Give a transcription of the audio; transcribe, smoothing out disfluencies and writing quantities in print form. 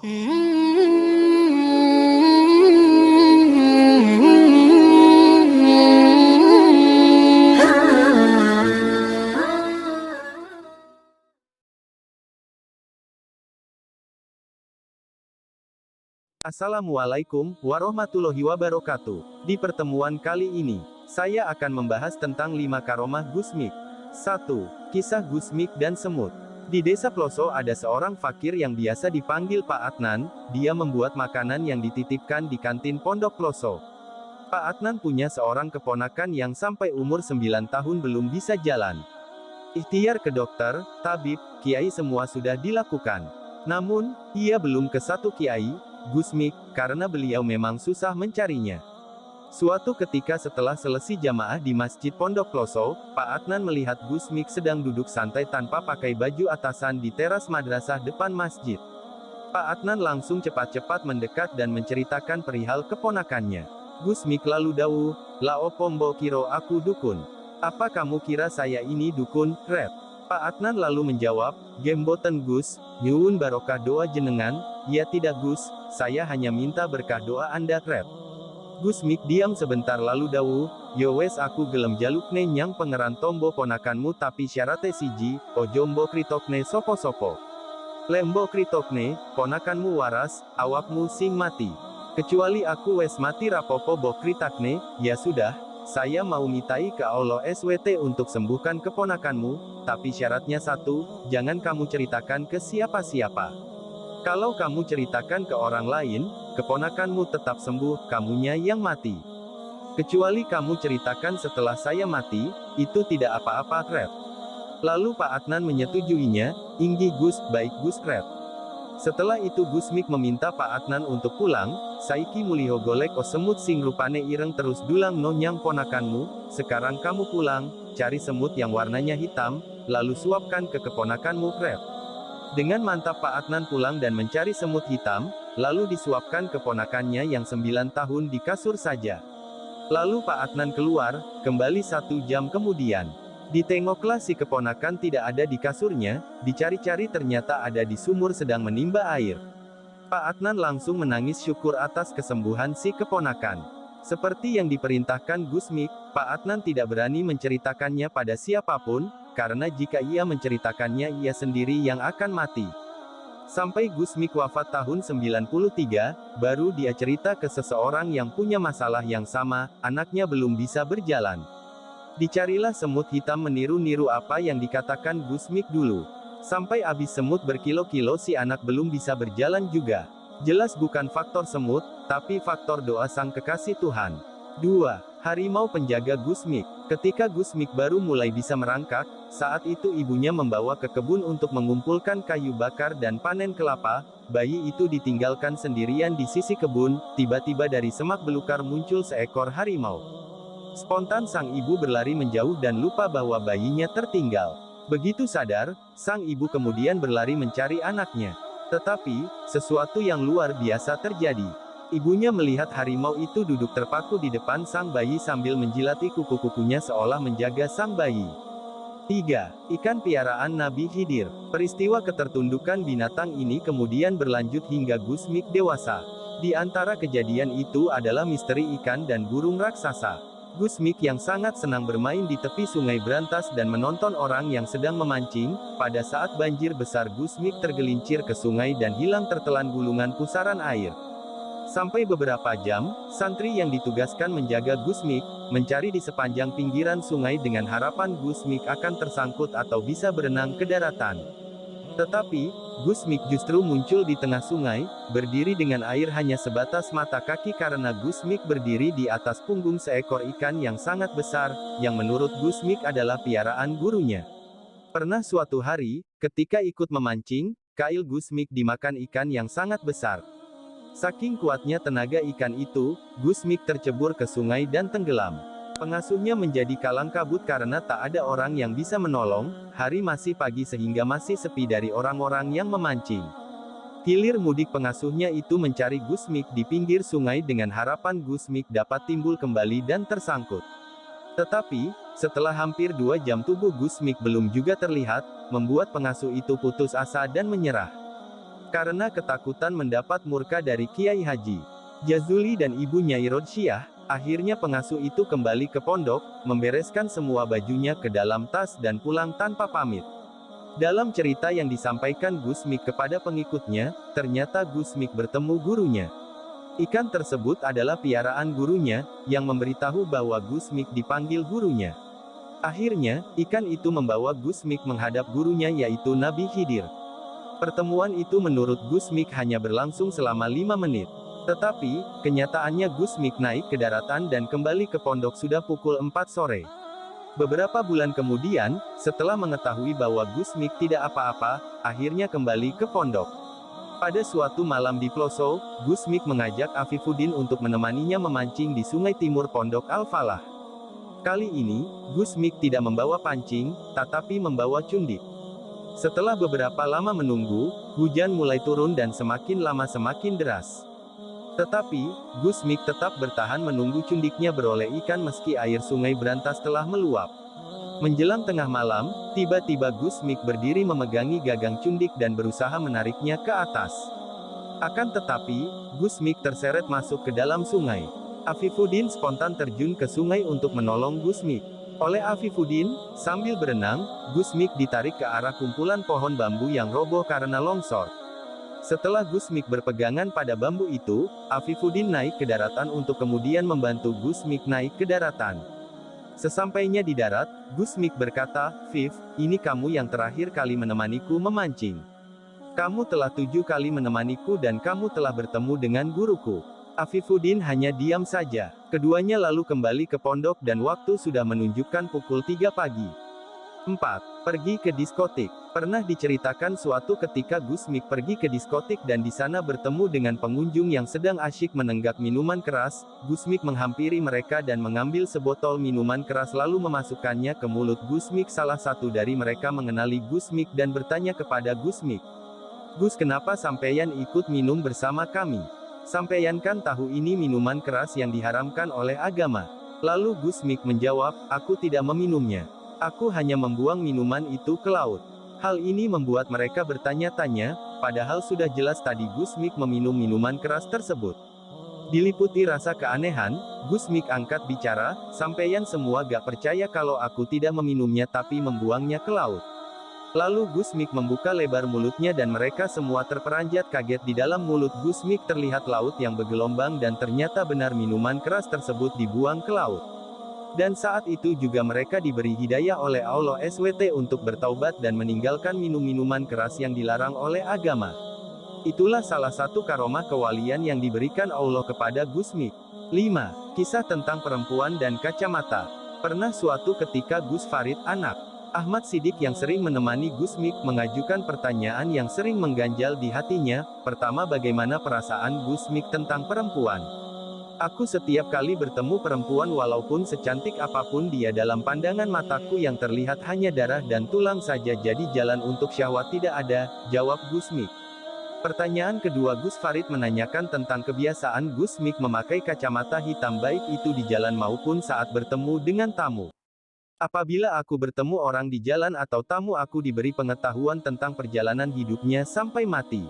Assalamualaikum warahmatullahi wabarakatuh. Di pertemuan kali ini, saya akan membahas tentang 5 karomah Gusmik. 1. Kisah Gusmik dan Semut. Di desa Ploso ada seorang fakir yang biasa dipanggil Pak Adnan. Dia membuat makanan yang dititipkan di kantin Pondok Ploso. Pak Adnan punya seorang keponakan yang sampai umur 9 tahun belum bisa jalan. Ikhtiar ke dokter, tabib, kiai semua sudah dilakukan. Namun, ia belum ke satu kiai, Gusmik, karena beliau memang susah mencarinya. Suatu ketika setelah selesai jamaah di Masjid Pondok Ploso, Pak Adnan melihat Gusmik sedang duduk santai tanpa pakai baju atasan di teras madrasah depan masjid. Pak Adnan langsung cepat-cepat mendekat dan menceritakan perihal keponakannya. Gusmik lalu dawuh, "La opo mbok kiro aku dukun? Apa kamu kira saya ini dukun, Rep?" Pak Adnan lalu menjawab, "Gemboten Gus, nyuwun barokah doa jenengan." "Ya tidak Gus, saya hanya minta berkah doa Anda, Rep." Gusmik diam sebentar lalu dawuh, "Yo wes aku gelem jalukne nyang pangeran tombo ponakanmu tapi syaratnya siji, ojo mbok kritokne sopo-sopo. Lembo kritokne, ponakanmu waras, awakmu sing mati. Kecuali aku wes mati rapopo bok kritakne, ya sudah, saya mau mitai ke Allah SWT untuk sembuhkan keponakanmu, tapi syaratnya satu, jangan kamu ceritakan ke siapa-siapa. Kalau kamu ceritakan ke orang lain, keponakanmu tetap sembuh, kamunya yang mati. Kecuali kamu ceritakan setelah saya mati, itu tidak apa-apa, Rep." Lalu Pak Adnan menyetujuinya, "Inggih Gus, baik Gus, Rep." Setelah itu Gusmik meminta Pak Adnan untuk pulang, "Saiki muliho golek o semut sing rupane ireng terus dulang no nyang ponakanmu, sekarang kamu pulang, cari semut yang warnanya hitam, lalu suapkan ke keponakanmu, Rep." Dengan mantap Pak Adnan pulang dan mencari semut hitam, lalu disuapkan keponakannya yang 9 tahun di kasur saja. Lalu Pak Adnan keluar, kembali 1 jam kemudian. Ditengoklah si keponakan tidak ada di kasurnya, dicari-cari ternyata ada di sumur sedang menimba air. Pak Adnan langsung menangis syukur atas kesembuhan si keponakan. Seperti yang diperintahkan Gusmik, Pak Adnan tidak berani menceritakannya pada siapapun, karena jika ia menceritakannya ia sendiri yang akan mati. Sampai Gusmik wafat tahun 93, baru dia cerita ke seseorang yang punya masalah yang sama, anaknya belum bisa berjalan. Dicarilah semut hitam meniru-niru apa yang dikatakan Gusmik dulu. Sampai habis semut berkilo-kilo si anak belum bisa berjalan juga. Jelas bukan faktor semut, tapi faktor doa sang kekasih Tuhan. 2. Harimau penjaga Gusmik. Ketika Gusmik baru mulai bisa merangkak, saat itu ibunya membawa ke kebun untuk mengumpulkan kayu bakar dan panen kelapa. Bayi itu ditinggalkan sendirian di sisi kebun, tiba-tiba dari semak belukar muncul seekor harimau. Spontan sang ibu berlari menjauh dan lupa bahwa bayinya tertinggal. Begitu sadar, sang ibu kemudian berlari mencari anaknya. Tetapi, sesuatu yang luar biasa terjadi. Ibunya melihat harimau itu duduk terpaku di depan sang bayi sambil menjilati kuku-kukunya seolah menjaga sang bayi. 3. Ikan piaraan Nabi Khidir. Peristiwa ketertundukan binatang ini kemudian berlanjut hingga Gusmik dewasa. Di antara kejadian itu adalah misteri ikan dan burung raksasa. Gusmik yang sangat senang bermain di tepi sungai berantas dan menonton orang yang sedang memancing, pada saat banjir besar Gusmik tergelincir ke sungai dan hilang tertelan gulungan pusaran air. Sampai beberapa jam, santri yang ditugaskan menjaga Gusmik, mencari di sepanjang pinggiran sungai dengan harapan Gusmik akan tersangkut atau bisa berenang ke daratan. Tetapi, Gusmik justru muncul di tengah sungai, berdiri dengan air hanya sebatas mata kaki karena Gusmik berdiri di atas punggung seekor ikan yang sangat besar, yang menurut Gusmik adalah piaraan gurunya. Pernah suatu hari, ketika ikut memancing, kail Gusmik dimakan ikan yang sangat besar. Saking kuatnya tenaga ikan itu, Gusmik tercebur ke sungai dan tenggelam. Pengasuhnya menjadi kalang kabut karena tak ada orang yang bisa menolong, hari masih pagi sehingga masih sepi dari orang-orang yang memancing. Hilir mudik pengasuhnya itu mencari Gusmik di pinggir sungai dengan harapan Gusmik dapat timbul kembali dan tersangkut. Tetapi, setelah hampir 2 jam tubuh Gusmik belum juga terlihat, membuat pengasuh itu putus asa dan menyerah. Karena ketakutan mendapat murka dari Kiai Haji Jazuli dan ibu Nyai Rodshiah, akhirnya pengasuh itu kembali ke pondok, membereskan semua bajunya ke dalam tas dan pulang tanpa pamit. Dalam cerita yang disampaikan Gus Mik kepada pengikutnya, ternyata Gus Mik bertemu gurunya. Ikan tersebut adalah piaraan gurunya, yang memberitahu bahwa Gus Mik dipanggil gurunya. Akhirnya, ikan itu membawa Gus Mik menghadap gurunya yaitu Nabi Khidir. Pertemuan itu menurut Gus Mik hanya berlangsung selama 5 menit. Tetapi, kenyataannya Gus Mik naik ke daratan dan kembali ke pondok sudah pukul 4 sore. Beberapa bulan kemudian, setelah mengetahui bahwa Gus Mik tidak apa-apa, akhirnya kembali ke pondok. Pada suatu malam di Ploso, Gus Mik mengajak Afifuddin untuk menemaninya memancing di sungai timur Pondok Al-Falah. Kali ini, Gus Mik tidak membawa pancing, tetapi membawa cundik. Setelah beberapa lama menunggu, hujan mulai turun dan semakin lama semakin deras. Tetapi, Gus Mik tetap bertahan menunggu cundiknya beroleh ikan meski air sungai berantas telah meluap. Menjelang tengah malam, tiba-tiba Gus Mik berdiri memegangi gagang cundik dan berusaha menariknya ke atas. Akan tetapi, Gus Mik terseret masuk ke dalam sungai. Afifuddin spontan terjun ke sungai untuk menolong Gus Mik. Oleh Afifuddin, sambil berenang, Gus Mik ditarik ke arah kumpulan pohon bambu yang roboh karena longsor. Setelah Gus Mik berpegangan pada bambu itu, Afifuddin naik ke daratan untuk kemudian membantu Gus Mik naik ke daratan. Sesampainya di darat, Gus Mik berkata, "Viv, ini kamu yang terakhir kali menemaniku memancing. Kamu telah 7 kali menemaniku dan kamu telah bertemu dengan guruku." Afifuddin hanya diam saja. Keduanya lalu kembali ke pondok dan waktu sudah menunjukkan pukul 3 pagi. 4. Pergi ke diskotik. Pernah diceritakan suatu ketika Gus Mik pergi ke diskotik dan di sana bertemu dengan pengunjung yang sedang asyik menenggak minuman keras. Gus Mik menghampiri mereka dan mengambil sebotol minuman keras lalu memasukkannya ke mulut Gus Mik. Salah satu dari mereka mengenali Gus Mik dan bertanya kepada Gus Mik, "Gus, kenapa sampeyan ikut minum bersama kami? Sampeyan kan tahu ini minuman keras yang diharamkan oleh agama." Lalu Gus Mik menjawab, "Aku tidak meminumnya. Aku hanya membuang minuman itu ke laut." Hal ini membuat mereka bertanya-tanya, padahal sudah jelas tadi Gus Mik meminum minuman keras tersebut. Diliputi rasa keanehan, Gus Mik angkat bicara, "Sampeyan semua gak percaya kalau aku tidak meminumnya tapi membuangnya ke laut." Lalu Gus Mik membuka lebar mulutnya dan mereka semua terperanjat kaget. Di dalam mulut Gus Mik terlihat laut yang bergelombang dan ternyata benar minuman keras tersebut dibuang ke laut. Dan saat itu juga mereka diberi hidayah oleh Allah SWT untuk bertaubat dan meninggalkan minum-minuman keras yang dilarang oleh agama. Itulah salah satu karomah kewalian yang diberikan Allah kepada Gus Mik. 5. Kisah tentang perempuan dan kacamata. Pernah suatu ketika Gus Farid anak Ahmad Sidik yang sering menemani Gus Mik mengajukan pertanyaan yang sering mengganjal di hatinya. Pertama, bagaimana perasaan Gus Mik tentang perempuan? "Aku setiap kali bertemu perempuan walaupun secantik apapun dia dalam pandangan mataku yang terlihat hanya darah dan tulang saja jadi jalan untuk syahwat tidak ada," jawab Gus Mik. Pertanyaan kedua, Gus Farid menanyakan tentang kebiasaan Gus Mik memakai kacamata hitam baik itu di jalan maupun saat bertemu dengan tamu. "Apabila aku bertemu orang di jalan atau tamu aku diberi pengetahuan tentang perjalanan hidupnya sampai mati.